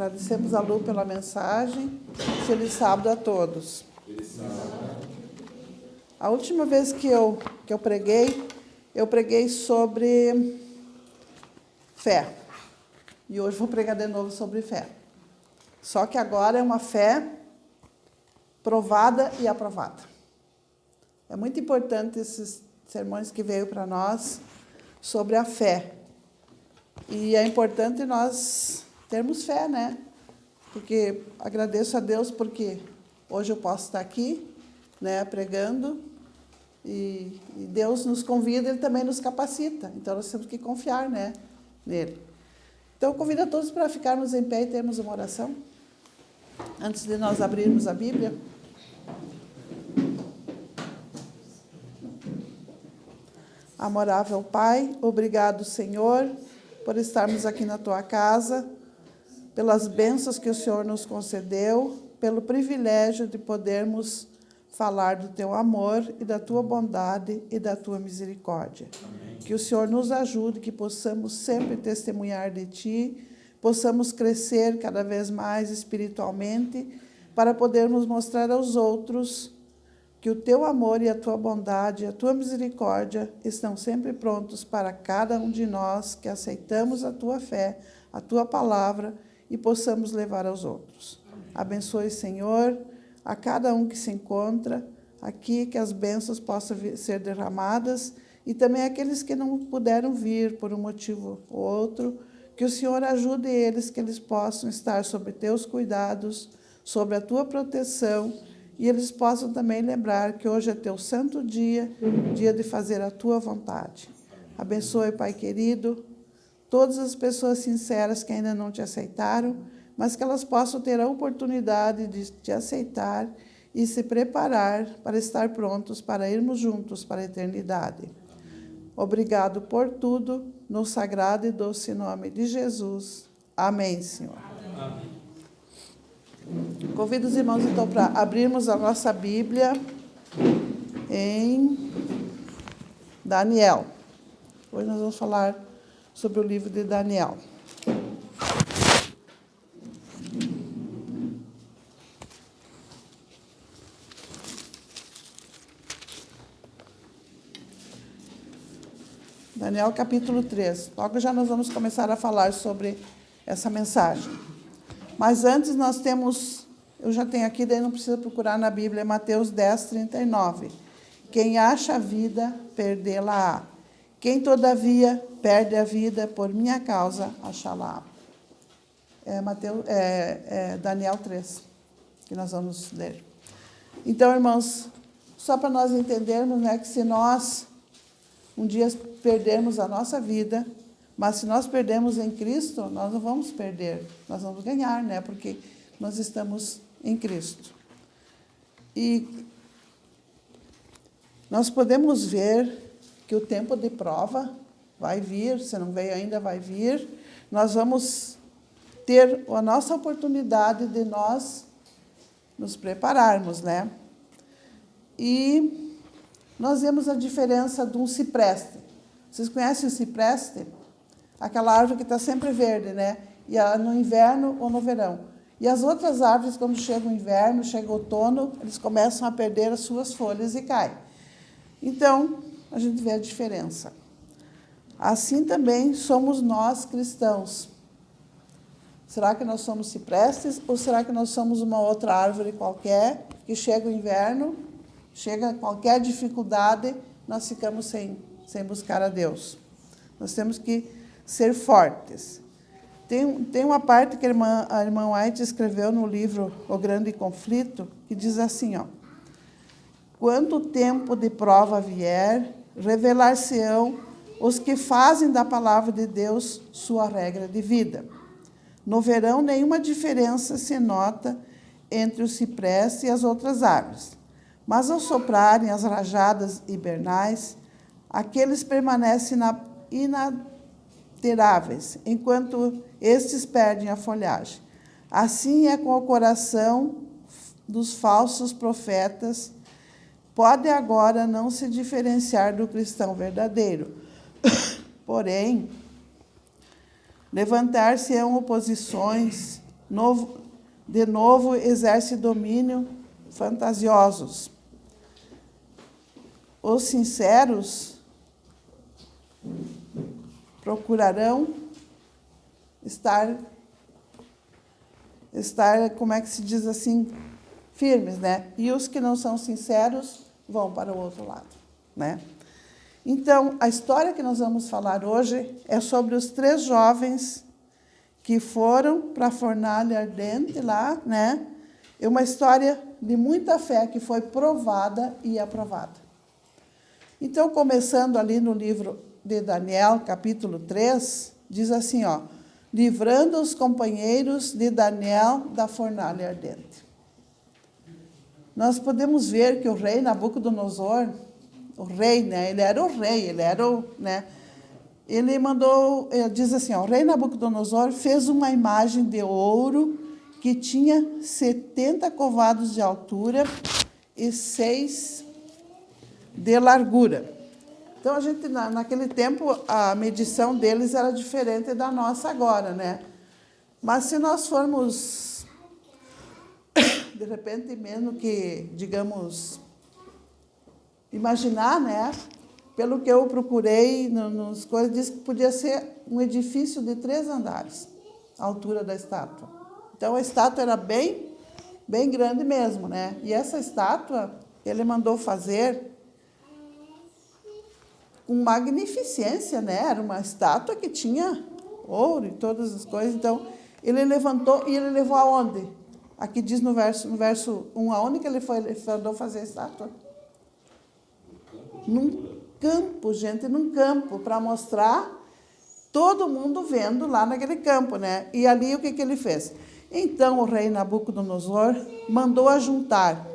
Agradecemos a Lu pela mensagem. Feliz sábado a todos. Feliz sábado. A última vez que eu preguei sobre fé. E hoje vou pregar de novo sobre fé. Só que agora é uma fé provada e aprovada. É muito importante esses sermões que veio para nós sobre a fé. E é importante nós termos fé, né? Porque agradeço a Deus porque hoje eu posso estar aqui, né, pregando, e Deus nos convida, Ele também nos capacita. Então nós temos que confiar, né, nele. Então eu convido a todos para ficarmos em pé e termos uma oração antes de nós abrirmos a Bíblia. Amorável Pai, obrigado, Senhor, por estarmos aqui na Tua casa, pelas bênçãos que o Senhor nos concedeu, pelo privilégio de podermos falar do Teu amor e da Tua bondade e da Tua misericórdia. Amém. Que o Senhor nos ajude, que possamos sempre testemunhar de Ti, possamos crescer cada vez mais espiritualmente, para podermos mostrar aos outros que o Teu amor e a Tua bondade e a Tua misericórdia estão sempre prontos para cada um de nós que aceitamos a Tua fé, a Tua palavra e possamos levar aos outros. Amém. Abençoe, Senhor, a cada um que se encontra aqui, que as bênçãos possam ser derramadas e também aqueles que não puderam vir por um motivo ou outro, que o Senhor ajude eles, que eles possam estar sob Teus cuidados, sob a Tua proteção, e eles possam também lembrar que hoje é Teu santo dia, dia de fazer a Tua vontade. Abençoe, Pai querido, todas as pessoas sinceras que ainda não Te aceitaram, mas que elas possam ter a oportunidade de Te aceitar e se preparar para estar prontos para irmos juntos para a eternidade. Obrigado por tudo, no sagrado e doce nome de Jesus. Amém, Senhor. Amém. Convido os irmãos, então, para abrirmos a nossa Bíblia em Daniel. Hoje nós vamos falar sobre o livro de Daniel. Daniel, capítulo 3. Logo já nós vamos começar a falar sobre essa mensagem. Mas antes nós temos, eu já tenho aqui, daí não precisa procurar na Bíblia, Mateus 10, 39. Quem acha a vida, perdê-la-á. Quem, todavia, perde a vida por minha causa, achá-la-á. Daniel 3, que nós vamos ler. Então, irmãos, só para nós entendermos, né, que se nós um dia perdermos a nossa vida, mas se nós perdemos em Cristo, nós não vamos perder, nós vamos ganhar, né? Porque nós estamos em Cristo. E nós podemos ver que o tempo de prova vai vir, se não veio ainda, vai vir. Nós vamos ter a nossa oportunidade de nós nos prepararmos, né? E nós vemos a diferença de um cipreste. Vocês conhecem o cipreste? Aquela árvore que está sempre verde, né? E no inverno ou no verão. E as outras árvores, quando chega o inverno, chega o outono, eles começam a perder as suas folhas e caem. Então, a gente vê a diferença. Assim também somos nós cristãos. Será que nós somos ciprestes ou será que nós somos uma outra árvore qualquer, que chega o inverno, chega qualquer dificuldade, nós ficamos sem buscar a Deus? Nós temos que ser fortes. Tem uma parte que a irmã White escreveu no livro O Grande Conflito, que diz assim, ó: quando o tempo de prova vier, revelar-se-ão os que fazem da palavra de Deus sua regra de vida. No verão, nenhuma diferença se nota entre o cipreste e as outras árvores. Mas ao soprarem as rajadas hibernais, aqueles permanecem inalteráveis, enquanto estes perdem a folhagem. Assim é com o coração dos falsos profetas. Pode agora não se diferenciar do cristão verdadeiro. Porém, levantar-se-ão oposições de novo exerce domínio fantasiosos. Os sinceros procurarão estar, como é que se diz assim, firmes, né? E os que não são sinceros vão para o outro lado, né? Então, a história que nós vamos falar hoje é sobre os 3 jovens que foram para a fornalha ardente lá, né? É uma história de muita fé que foi provada e aprovada. Então, começando ali no livro de Daniel, capítulo 3, diz assim, ó, livrando os companheiros de Daniel da fornalha ardente. Nós podemos ver que o rei Nabucodonosor, o rei, né, ele era o rei, né, ele mandou, diz assim, ó, o rei Nabucodonosor fez uma imagem de ouro que tinha 70 covados de altura e 6 de largura. Então, naquele tempo, a medição deles era diferente da nossa agora, né? Mas se nós formos, de repente, mesmo que, digamos, imaginar, né? Pelo que eu procurei nos coisas, diz que podia ser um edifício de 3 andares, a altura da estátua. Então, a estátua era bem grande mesmo, né? E essa estátua, ele mandou fazer com magnificência, né? Era uma estátua que tinha ouro e todas as coisas. Então, ele levantou e ele levou aonde? Aqui diz no verso 1, aonde que ele mandou fazer a estátua? Num campo, gente, num campo, para mostrar todo mundo vendo lá naquele campo, né? E ali o que ele fez? Então, o rei Nabucodonosor mandou ajuntar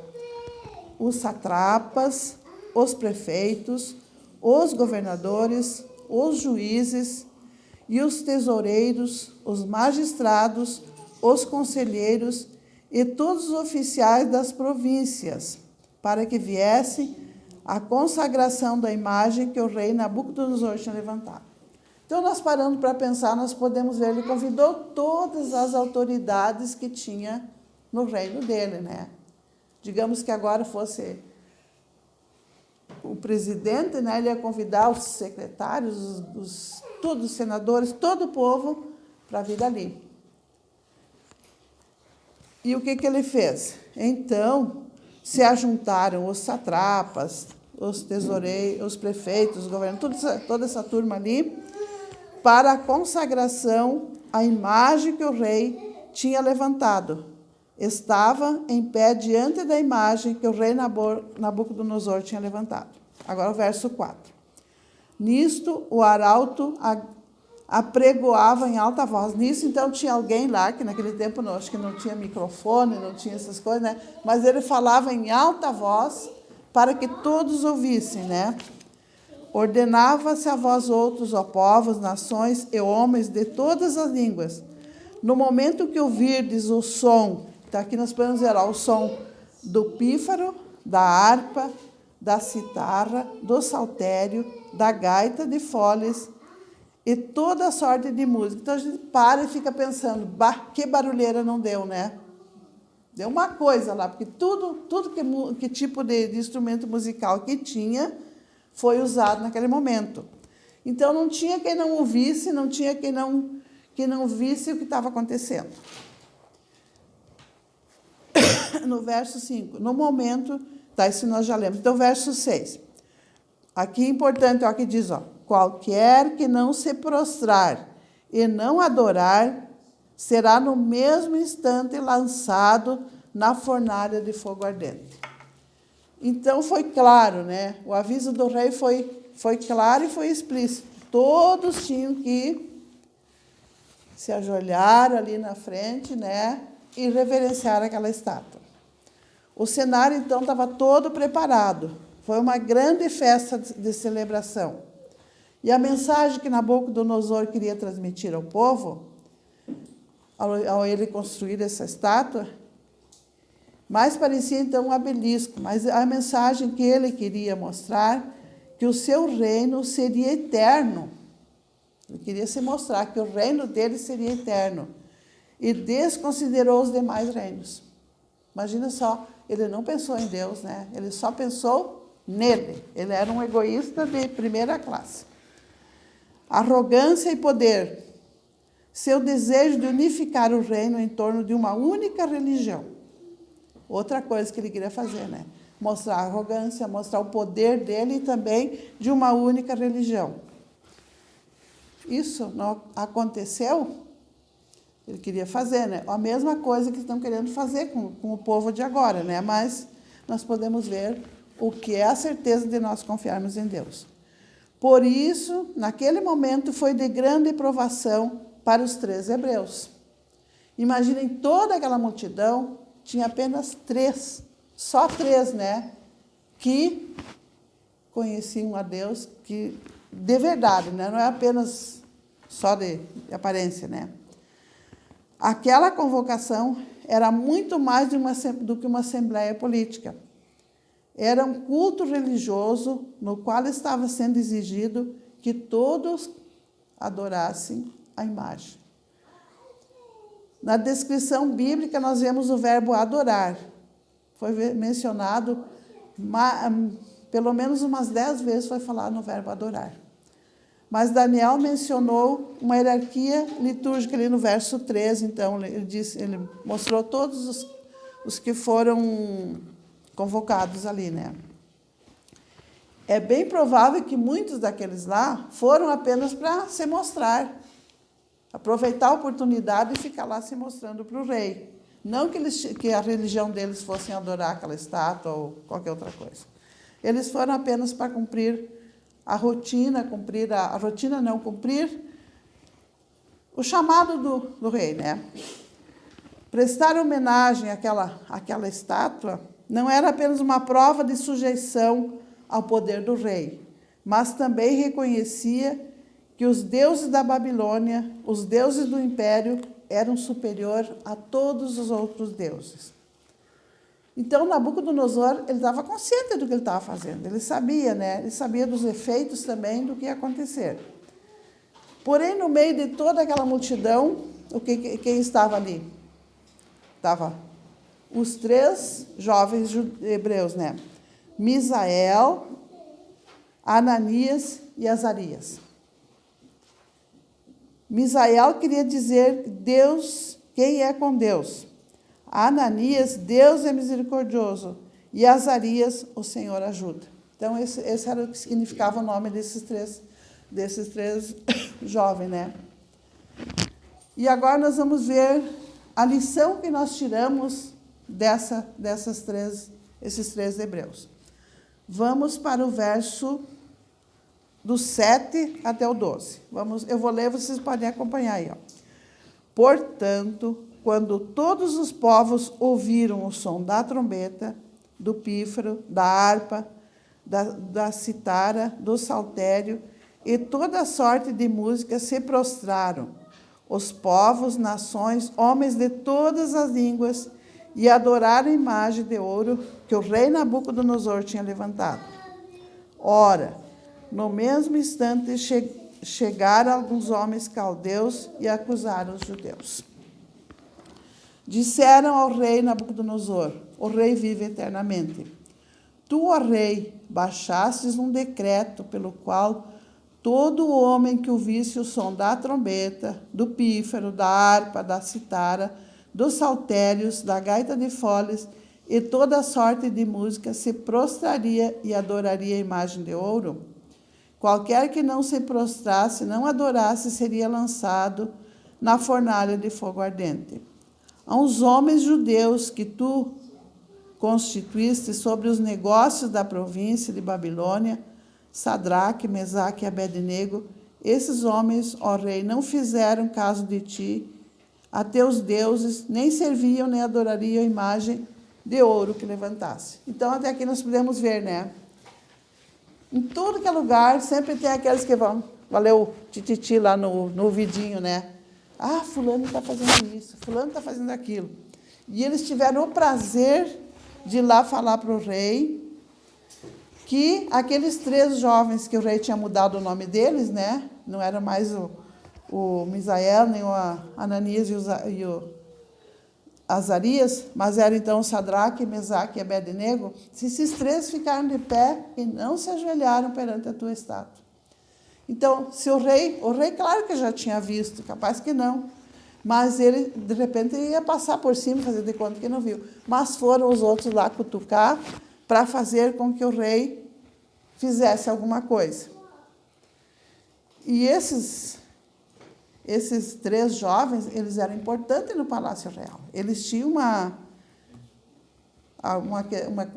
os satrapas, os prefeitos, os governadores, os juízes e os tesoureiros, os magistrados, os conselheiros e todos os oficiais das províncias, para que viessem a consagração da imagem que o rei Nabucodonosor tinha levantado. Então, nós parando para pensar, nós podemos ver, ele convidou todas as autoridades que tinha no reino dele, né? Digamos que agora fosse o presidente, né? Ele ia convidar os secretários, todos os senadores, todo o povo para vir ali. E o que ele fez? Então, se ajuntaram os satrapas, os tesoureiros, os prefeitos, os governadores, toda essa turma ali, para a consagração à imagem que o rei tinha levantado. Estava em pé diante da imagem que o rei Nabucodonosor tinha levantado. Agora o verso 4. Nisto o arauto apregoava em alta voz. Nisso, então, tinha alguém lá, que naquele tempo acho que não tinha microfone, não tinha essas coisas, né? Mas ele falava em alta voz para que todos ouvissem, né? Ordenava-se a vós outros, ó povos, nações e homens de todas as línguas. No momento que ouvirdes o som, então aqui nós podemos ver ó, o som do pífaro, da harpa, da citarra, do saltério, da gaita de foles e toda sorte de música. Então a gente para e fica pensando, que barulheira não deu, né? Deu uma coisa lá, porque tudo que tipo de instrumento musical que tinha foi usado naquele momento. Então não tinha quem não ouvisse, não tinha quem não visse o que estava acontecendo. No verso 5, no momento, tá, isso nós já lemos. Então, verso 6. Aqui é importante, ó, que diz, ó, qualquer que não se prostrar e não adorar, será no mesmo instante lançado na fornalha de fogo ardente. Então, foi claro, né? O aviso do rei foi claro e foi explícito. Todos tinham que se ajoelhar ali na frente, né? E reverenciar aquela estátua. O cenário, então, estava todo preparado. Foi uma grande festa de celebração. E a mensagem que Nabucodonosor queria transmitir ao povo, ao ele construir essa estátua, mais parecia, então, um obelisco. Mas a mensagem que ele queria mostrar, que o seu reino seria eterno. Ele queria se mostrar que o reino dele seria eterno. e desconsiderou os demais reinos. Imagina só, ele não pensou em Deus, né? Ele só pensou nele. Ele era um egoísta de primeira classe. Arrogância e poder. Seu desejo de unificar o reino em torno de uma única religião. Outra coisa que ele queria fazer, né? Mostrar a arrogância, mostrar o poder dele e também de uma única religião. Isso não aconteceu? Ele queria fazer, né? A mesma coisa que estão querendo fazer com o povo de agora, né? Mas nós podemos ver o que é a certeza de nós confiarmos em Deus. Por isso, naquele momento, foi de grande provação para os 3 hebreus. Imaginem toda aquela multidão, tinha apenas 3, só 3, né? Que conheciam a Deus, que de verdade, né? Não é apenas só de aparência, né? Aquela convocação era muito mais do que uma assembleia política. Era um culto religioso no qual estava sendo exigido que todos adorassem a imagem. Na descrição bíblica, nós vemos o verbo adorar. Foi mencionado, pelo menos umas 10 vezes foi falado no verbo adorar. Mas Daniel mencionou uma hierarquia litúrgica ali no verso 13, então ele mostrou todos os que foram convocados ali, né? É bem provável que muitos daqueles lá foram apenas para se mostrar, aproveitar a oportunidade e ficar lá se mostrando para o rei. Não que a religião deles fosse adorar aquela estátua ou qualquer outra coisa. Eles foram apenas para cumprir a rotina, cumprir o chamado do rei, né? Prestar homenagem àquela estátua não era apenas uma prova de sujeição ao poder do rei, mas também reconhecia que os deuses da Babilônia, os deuses do império, eram superiores a todos os outros deuses. Então, Nabucodonosor, ele estava consciente do que ele estava fazendo. Ele sabia, né? Ele sabia dos efeitos também do que ia acontecer. Porém, no meio de toda aquela multidão, quem estava ali? Estavam os 3 jovens hebreus, né? Misael, Ananias e Azarias. Misael queria dizer Deus, quem é com Deus. Ananias, Deus é misericordioso. E Azarias, o Senhor ajuda. Então, esse era o que significava o nome desses três jovens, né? E agora nós vamos ver a lição que nós tiramos esses 3 hebreus. Vamos para o verso do 7 até o 12. Eu vou ler, vocês podem acompanhar aí. Ó. Portanto, quando todos os povos ouviram o som da trombeta, do pífaro, da harpa, da citara, do saltério e toda sorte de música se prostraram. Os povos, nações, homens de todas as línguas, e adoraram a imagem de ouro que o rei Nabucodonosor tinha levantado. Ora, no mesmo instante chegaram alguns homens caldeus e acusaram os judeus. Disseram ao rei Nabucodonosor, o rei vive eternamente. Tu, ó rei, baixastes um decreto pelo qual todo homem que ouvisse o som da trombeta, do pífaro, da harpa, da citara, dos saltérios, da gaita de foles e toda sorte de música se prostraria e adoraria a imagem de ouro. Qualquer que não se prostrasse, não adorasse, seria lançado na fornalha de fogo ardente. A uns homens judeus que tu constituíste sobre os negócios da província de Babilônia, Sadraque, Mesaque e Abednego, esses homens, ó rei, não fizeram caso de ti, a teus deuses, nem serviam, nem adorariam a imagem de ouro que levantasse. Então, até aqui nós podemos ver, né? Em todo que é lugar, sempre tem aqueles que vão, valeu, tititi lá no ouvidinho, né? Ah, fulano está fazendo isso, fulano está fazendo aquilo. E eles tiveram o prazer de ir lá falar para o rei que aqueles 3 jovens que o rei tinha mudado o nome deles, né? Não era mais o Misael, nem o Ananias e o Azarias, mas eram então Sadraque, Mesaque e Abednego, se esses três ficaram de pé e não se ajoelharam perante a tua estátua. Então, se o rei claro que já tinha visto, capaz que não, mas ele, de repente, ia passar por cima, fazer de conta que não viu. Mas foram os outros lá cutucar para fazer com que o rei fizesse alguma coisa. E esses três jovens, eles eram importantes no Palácio Real. Eles tinham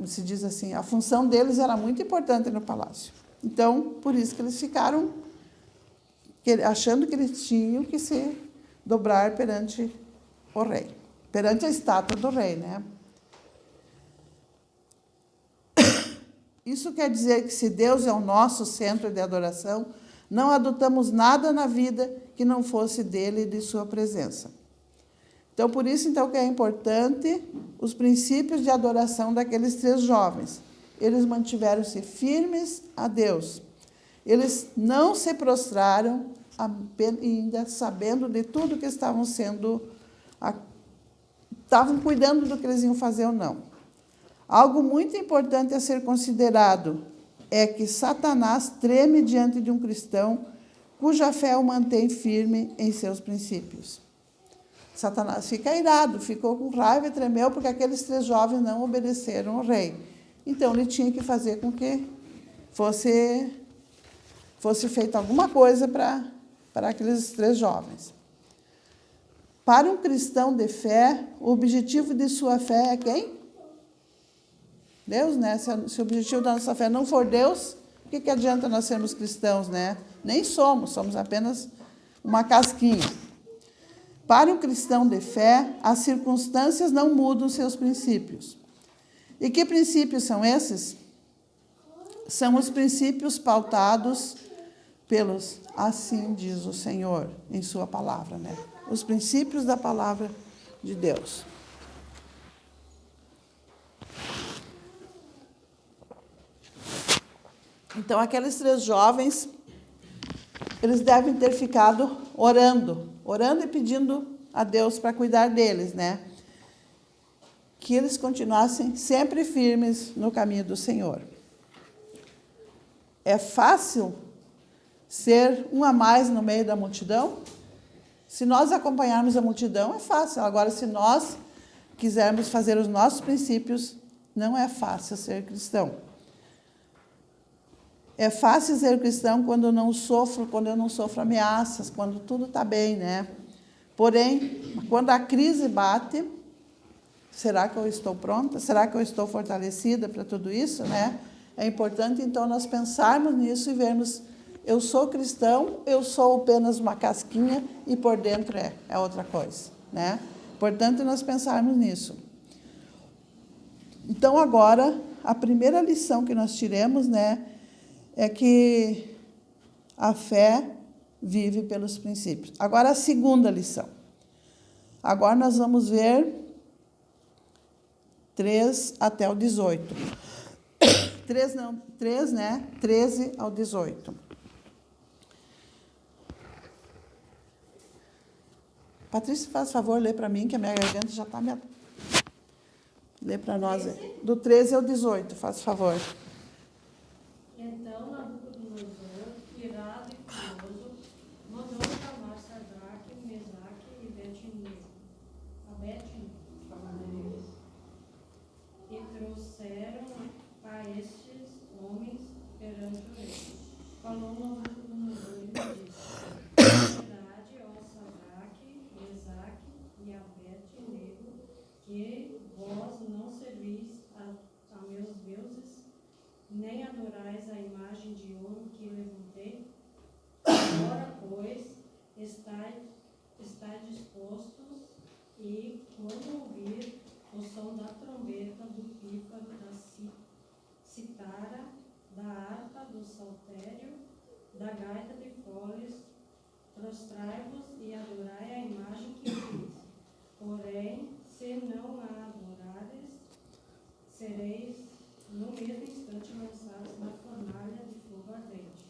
se diz assim, a função deles era muito importante no palácio. Então, por isso que eles ficaram achando que eles tinham que se dobrar perante o rei, perante a estátua do rei, né? Isso quer dizer que se Deus é o nosso centro de adoração, não adotamos nada na vida que não fosse dele e de sua presença. Então, por isso então, que é importante os princípios de adoração daqueles três jovens. Eles mantiveram-se firmes a Deus. Eles não se prostraram, ainda sabendo de tudo que estavam cuidando do que eles iam fazer ou não. Algo muito importante a ser considerado é que Satanás treme diante de um cristão cuja fé o mantém firme em seus princípios. Satanás fica irado, ficou com raiva e tremeu porque aqueles três jovens não obedeceram ao rei. Então, ele tinha que fazer com que fosse feita alguma coisa para aqueles três jovens. Para um cristão de fé, o objetivo de sua fé é quem? Deus, né? Se o objetivo da nossa fé não for Deus, o que adianta nós sermos cristãos, né? Nem somos apenas uma casquinha. Para um cristão de fé, as circunstâncias não mudam seus princípios. E que princípios são esses? São os princípios pautados pelos assim diz o Senhor em sua palavra, né? Os princípios da palavra de Deus. Então, aqueles três jovens, eles devem ter ficado orando e pedindo a Deus para cuidar deles, né? Que eles continuassem sempre firmes no caminho do Senhor. É fácil ser um a mais no meio da multidão? Se nós acompanharmos a multidão, é fácil. Agora, se nós quisermos fazer os nossos princípios, não é fácil ser cristão. É fácil ser cristão quando eu não sofro ameaças, quando tudo está bem, né? Porém, quando a crise bate, será que eu estou pronta? Será que eu estou fortalecida para tudo isso, né? É importante, então, nós pensarmos nisso e vermos, eu sou cristão, eu sou apenas uma casquinha e por dentro é outra coisa, né? Importante nós pensarmos nisso. Então, agora, a primeira lição que nós tiremos, né, é que a fé vive pelos princípios. Agora, a segunda lição. Agora nós vamos ver 3 até o 18. 3, né? 13 ao 18. Patrícia, faz favor, lê para mim, que a minha garganta já está me... Lê para nós. Do 13 ao 18, faz favor. Então Nabucodonosor, irado e furioso, mandou chamar Sadraque, Mesaque e Abednego. E trouxeram a estes homens perante o rei. Falou Nabucodonosor e lhe disse: verdade, ó Sadraque, Mesaque e Abednego, que vós não servis a meus deuses, nem adorais a imagem de ouro que levantei. Agora, pois, estáis dispostos, e quando ouvir o som da trombeta, do pífaro, da citara, da harpa, do saltério, da gaita de foles, prostrai-vos e adorai a imagem que fiz. Porém, se não a adorares, sereis no mesmo instante lançados na fornalha de fogo ardente.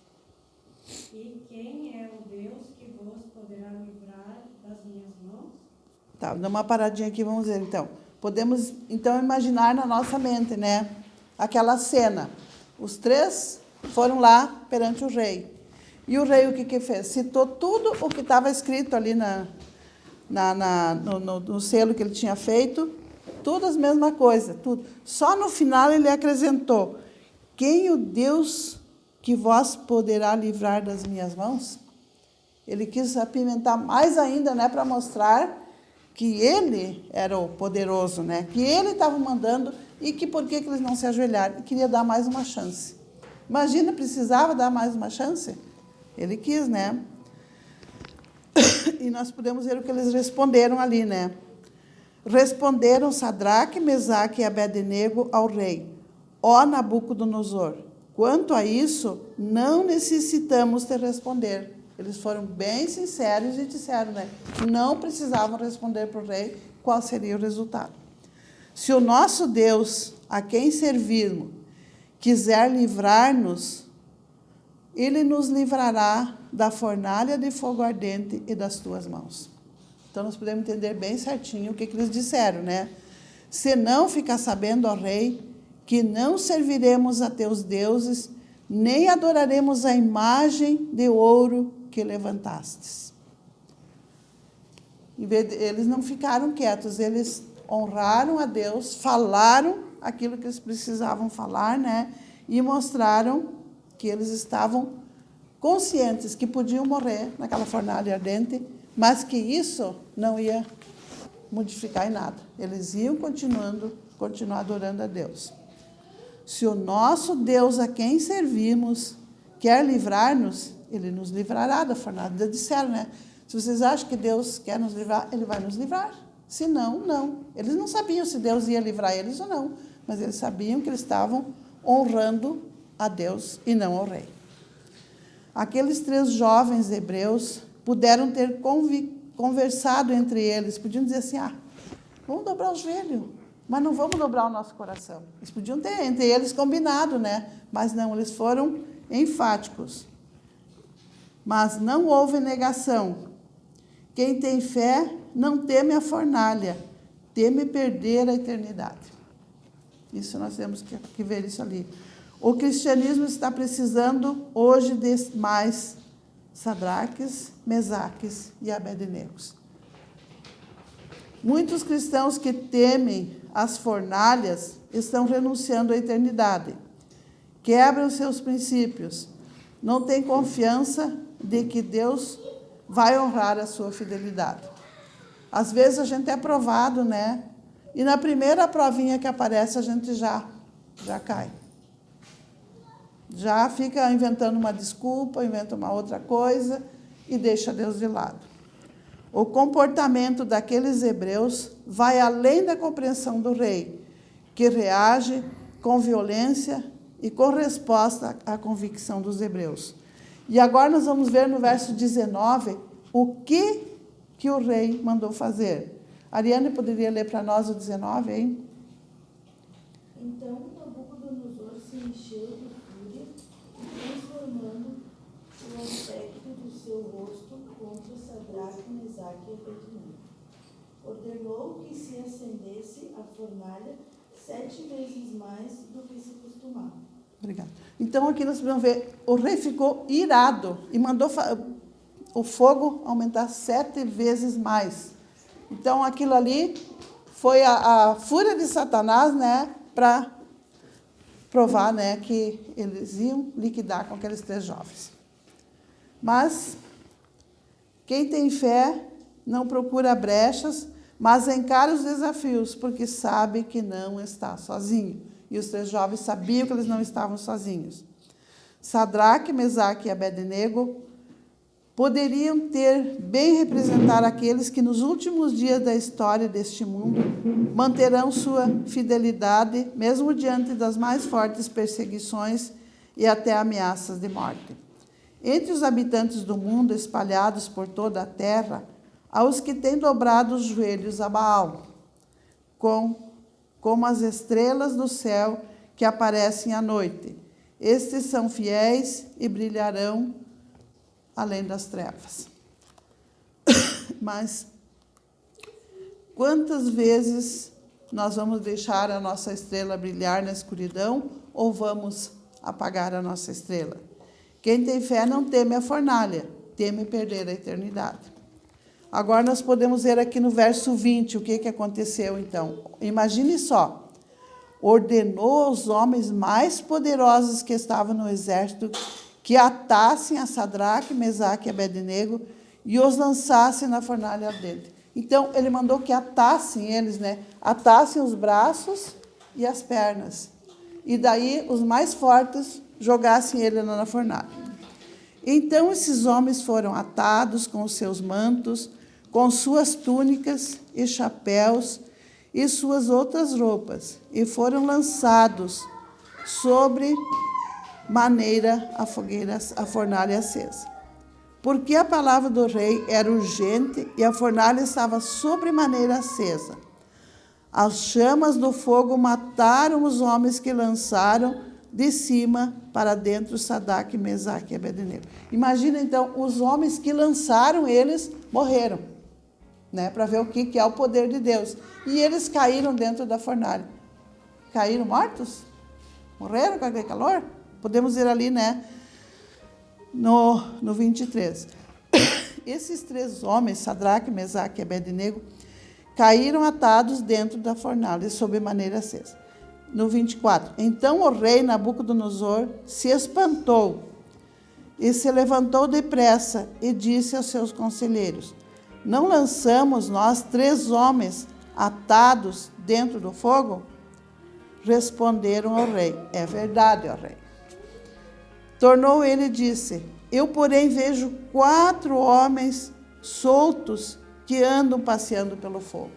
E quem é o Deus que vos poderá Tá, dá uma paradinha aqui, vamos ver então. Podemos então imaginar na nossa mente, né? Aquela cena. Os 3 foram lá perante o rei. E o rei o que fez? Citou tudo o que estava escrito ali no selo que ele tinha feito, tudo as mesma coisa, tudo. Só no final ele acrescentou: quem o Deus que vós poderá livrar das minhas mãos? Ele quis apimentar mais ainda, né, para mostrar que ele era o poderoso, né, que ele estava mandando e que por que eles não se ajoelharam? Ele queria dar mais uma chance. Imagina, precisava dar mais uma chance? Ele quis, né? E nós podemos ver o que eles responderam ali, né? Responderam Sadraque, Mesaque e Abed-nego ao rei: ó Nabucodonosor, quanto a isso, não necessitamos te responder. Eles foram bem sinceros e disseram, né? Não precisavam responder para o rei qual seria o resultado. Se o nosso Deus, a quem servirmos, quiser livrar-nos, ele nos livrará da fornalha de fogo ardente e das tuas mãos. Então, nós podemos entender bem certinho o que eles disseram, né? Se não ficar sabendo, ó rei, que não serviremos a teus deuses, nem adoraremos a imagem de ouro que levantastes. Eles não ficaram quietos, eles honraram a Deus, falaram aquilo que eles precisavam falar, né? E mostraram que eles estavam conscientes que podiam morrer naquela fornalha ardente, mas que isso não ia modificar em nada. Eles iam continuar adorando a Deus. Se o nosso Deus a quem servimos quer livrar-nos, ele nos livrará da fornalha. Eles disseram, né? Se vocês acham que Deus quer nos livrar, ele vai nos livrar. Se não, não. Eles não sabiam se Deus ia livrar eles ou não, mas eles sabiam que eles estavam honrando a Deus e não ao rei. Aqueles 3 jovens hebreus puderam ter conversado entre eles, podiam dizer assim: vamos dobrar o joelho, mas não vamos dobrar o nosso coração. Eles podiam ter entre eles combinado, né? Mas não, eles foram enfáticos. Mas não houve negação. Quem tem fé não teme a fornalha, teme perder a eternidade. Isso nós temos que ver isso ali. O cristianismo está precisando hoje de mais Sadraques, Mesaques e Abed-negos. Muitos cristãos que temem as fornalhas estão renunciando à eternidade, quebram seus princípios, não têm confiança de que Deus vai honrar a sua fidelidade. Às vezes a gente é provado, né? E na primeira provinha que aparece a gente já cai. Já fica inventando uma desculpa, inventa uma outra coisa e deixa Deus de lado. O comportamento daqueles hebreus vai além da compreensão do rei, que reage com violência e com resposta à convicção dos hebreus. E agora nós vamos ver no verso 19 o que o rei mandou fazer. Ariane, poderia ler para nós o 19, hein? Então Nabucodonosor se encheu de fúria e, transformando o aspecto do seu rosto contra Sadraque, Mesaque e Abed-nego, ordenou que se acendesse a fornalha 7 vezes mais do que se costumava. Obrigada. Então, aqui nós podemos ver, o rei ficou irado e mandou o fogo aumentar 7 vezes mais. Então, aquilo ali foi a fúria de Satanás, né, para provar, né, que eles iam liquidar com aqueles 3 jovens. Mas quem tem fé não procura brechas, mas encara os desafios, porque sabe que não está sozinho. E os 3 jovens sabiam que eles não estavam sozinhos. Sadraque, Mesaque e Abed-nego poderiam ter bem representar aqueles que nos últimos dias da história deste mundo manterão sua fidelidade, mesmo diante das mais fortes perseguições e até ameaças de morte. Entre os habitantes do mundo espalhados por toda a terra, há os que têm dobrado os joelhos a Baal, como as estrelas do céu que aparecem à noite. Estes são fiéis e brilharão além das trevas. Mas Quantas vezes nós vamos deixar a nossa estrela brilhar na escuridão ou vamos apagar a nossa estrela? Quem tem fé não teme a fornalha, teme perder a eternidade. Agora nós podemos ver aqui no verso 20 o que aconteceu então. Imagine só. Ordenou aos homens mais poderosos que estavam no exército que atassem a Sadraque, Mesaque e Abednego e os lançassem na fornalha ardente. Então, ele mandou que atassem eles, né? Atassem os braços e as pernas. E daí, os mais fortes jogassem ele na fornalha. Então, esses homens foram atados com os seus mantos, com suas túnicas e chapéus e suas outras roupas, e foram lançados sobre maneira a fornalha acesa. Porque a palavra do rei era urgente e a fornalha estava sobremaneira acesa. As chamas do fogo mataram os homens que lançaram de cima para dentro Sadraque, Mesaque e Abednego. Imagina então, os homens que lançaram eles morreram, né, para ver o que é o poder de Deus. E eles caíram dentro da fornalha. Caíram mortos? Morreram com aquele calor? Podemos ir ali, né, no 23. Esses 3 homens, Sadraque, Mesaque e Abednego, caíram atados dentro da fornalha, sob maneira acesa. No 24. Então o rei Nabucodonosor se espantou e se levantou depressa e disse aos seus conselheiros: não lançamos nós 3 homens atados dentro do fogo? Responderam ao rei: é verdade, ó rei. Tornou ele e disse: eu, porém, vejo 4 homens soltos que andam passeando pelo fogo.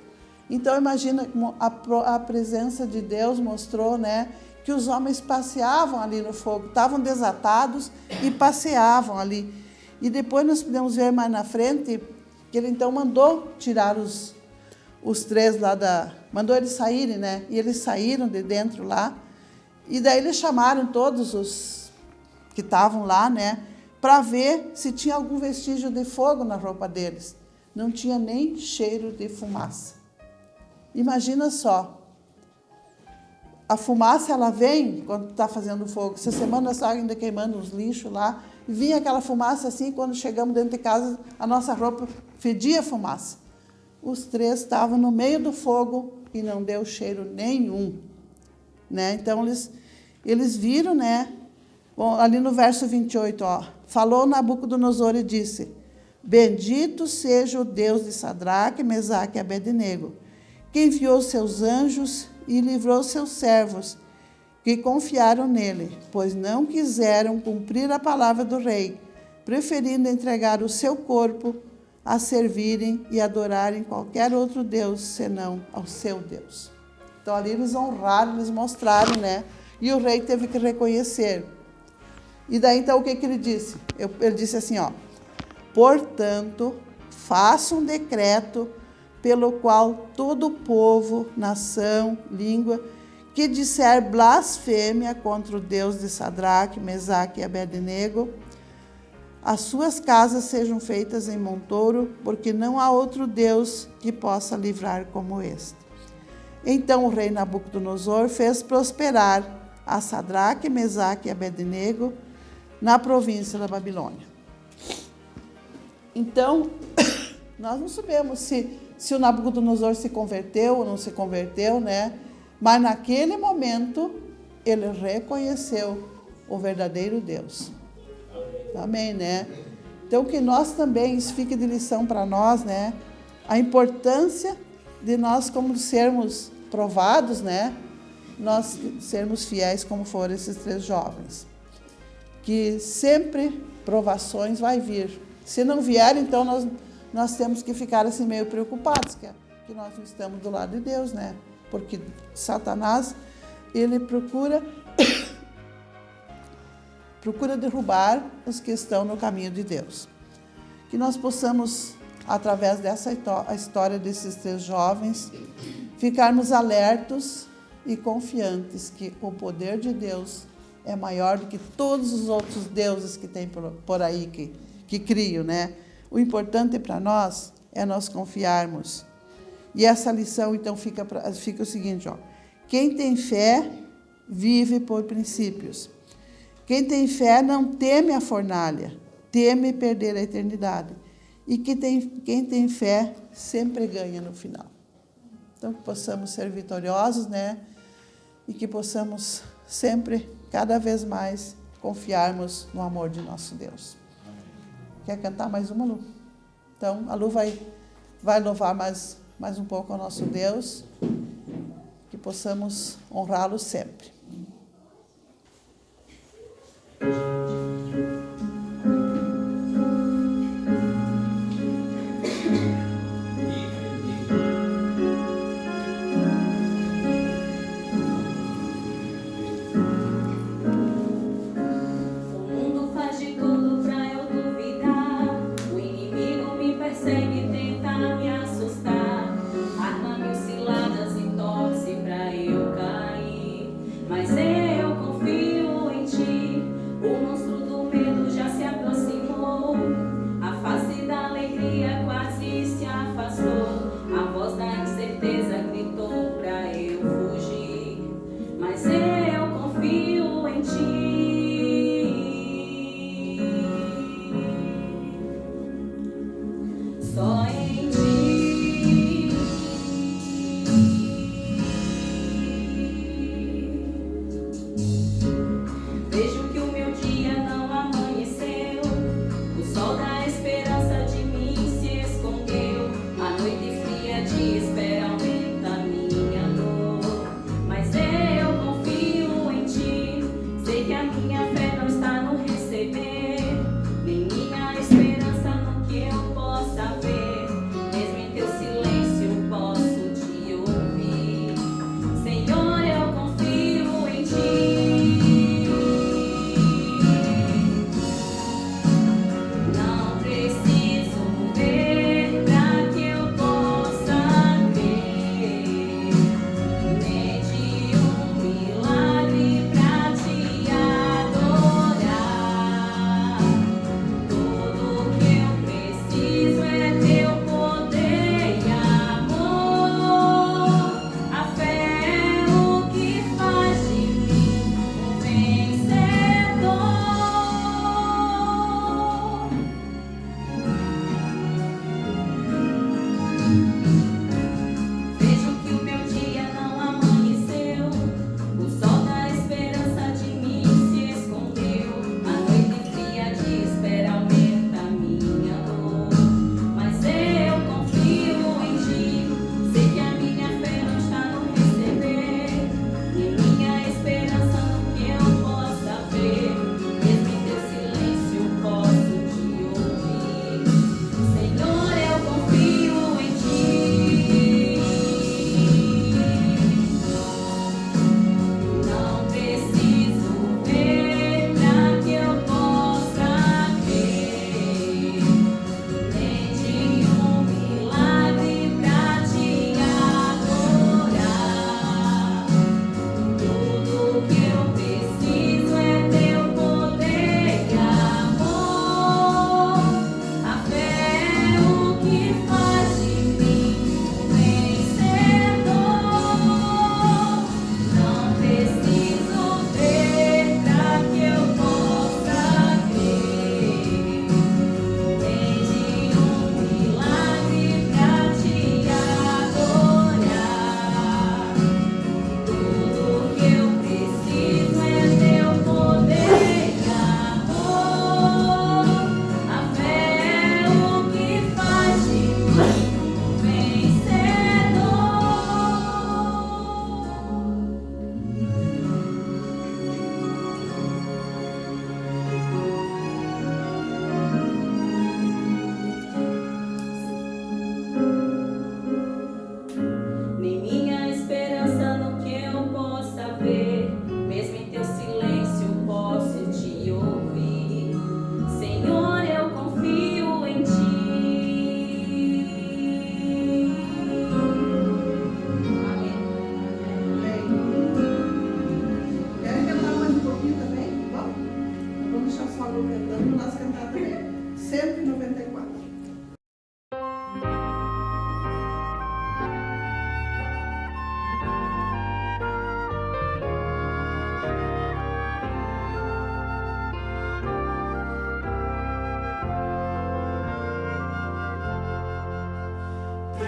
Então, imagina, a presença de Deus mostrou, né, que os homens passeavam ali no fogo, estavam desatados e passeavam ali. E depois nós podemos ver mais na frente que ele então mandou tirar os 3 lá mandou eles saírem, né? E eles saíram de dentro lá. E daí eles chamaram todos os que estavam lá, né, para ver se tinha algum vestígio de fogo na roupa deles. Não tinha nem cheiro de fumaça. Imagina só. A fumaça, ela vem quando está fazendo fogo. Essa semana nós estávamos ainda queimando os lixos lá. E vinha aquela fumaça assim, quando chegamos dentro de casa, a nossa roupa fedia fumaça. Os 3 estavam no meio do fogo e não deu cheiro nenhum, né? Então, eles viram, né? Bom, ali no verso 28, ó. Falou Nabucodonosor e disse: bendito seja o Deus de Sadraque, Mesaque e Abednego, que enviou seus anjos e livrou seus servos, que confiaram nele, pois não quiseram cumprir a palavra do rei, preferindo entregar o seu corpo a servirem e adorarem qualquer outro Deus, senão ao seu Deus. Então, ali eles honraram, eles mostraram, né? E o rei teve que reconhecer. E daí, então, o que ele disse? Ele disse assim, ó: portanto, faça um decreto pelo qual todo povo, nação, língua, que disser blasfêmia contra o Deus de Sadraque, Mesaque e Abednego, as suas casas sejam feitas em montouro, porque não há outro Deus que possa livrar como este. Então o rei Nabucodonosor fez prosperar a Sadraque, Mesaque e Abednego na província da Babilônia. Então, nós não sabemos se o Nabucodonosor se converteu ou não se converteu, né? Mas naquele momento, ele reconheceu o verdadeiro Deus. Amém, né? Então, que nós também, isso fique de lição para nós, né? A importância de nós, como sermos provados, né? Nós sermos fiéis como foram esses 3 jovens. Que sempre provações vai vir. Se não vier, então nós temos que ficar assim meio preocupados, que nós não estamos do lado de Deus, né? Porque Satanás, ele procura derrubar os que estão no caminho de Deus. Que nós possamos, através dessa história desses 3 jovens, ficarmos alertos e confiantes que o poder de Deus é maior do que todos os outros deuses que tem por aí, que criam, né? O importante para nós é nós confiarmos E essa lição, então, fica o seguinte, ó. Quem tem fé, vive por princípios. Quem tem fé não teme a fornalha, teme perder a eternidade. E quem tem fé sempre ganha no final. Então, que possamos ser vitoriosos, né? E que possamos sempre, cada vez mais, confiarmos no amor de nosso Deus. Quer cantar mais uma, Lu? Então, a Lu vai louvar mais um pouco ao nosso Deus, que possamos honrá-lo sempre. Mas eu confio em ti, o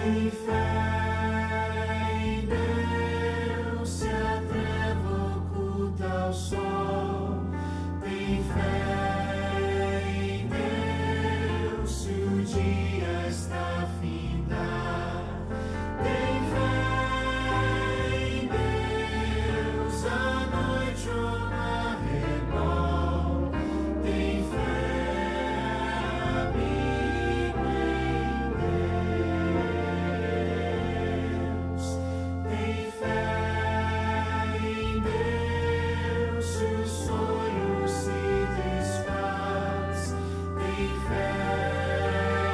Tem fé em Deus, se a treva oculta o sol. Tem fé em Deus, se o dia está a findar. Tem fé em Deus, a noite ou no arrebol. Tem fé, amigo, em Deus. Tem fé em Deus, se o sonho se desfaz. Tem fé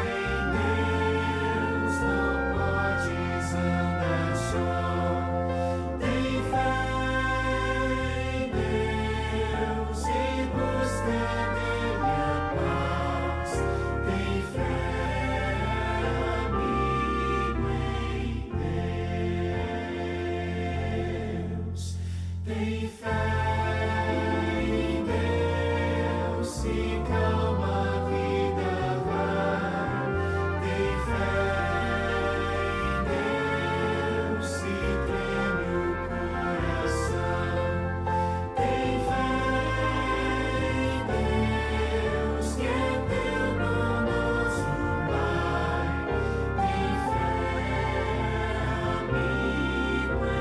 em Deus, não podes andar só. Tem fé em Deus, em busca dele a paz. Tem fé, amigo, em Deus. Tem fé em Deus, se calma a vida vai. Tem fé em Deus, se treme o coração. Tem fé em Deus, que é teu bondoso Pai. Tem fé, amigo, em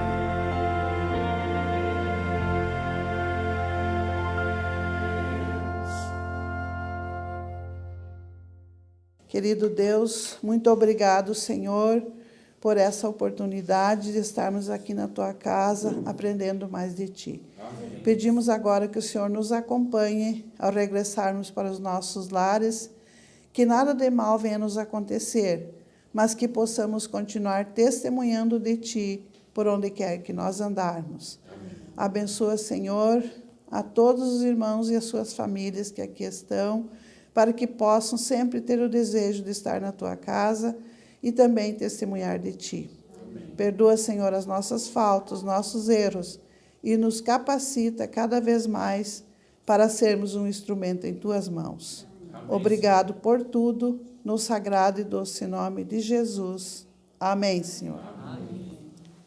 Deus. Querido Deus, muito obrigado, Senhor, por essa oportunidade de estarmos aqui na Tua casa, aprendendo mais de Ti. Amém. Pedimos agora que o Senhor nos acompanhe ao regressarmos para os nossos lares, que nada de mal venha nos acontecer, mas que possamos continuar testemunhando de Ti por onde quer que nós andarmos. Abençoa, Senhor, a todos os irmãos e as suas famílias que aqui estão, para que possam sempre ter o desejo de estar na Tua casa e também testemunhar de Ti. Perdoa, Senhor, as nossas faltas, nossos erros, e nos capacita cada vez mais para sermos um instrumento em Tuas mãos. Amém. Obrigado por tudo, no sagrado e doce nome de Jesus. Amém, Senhor.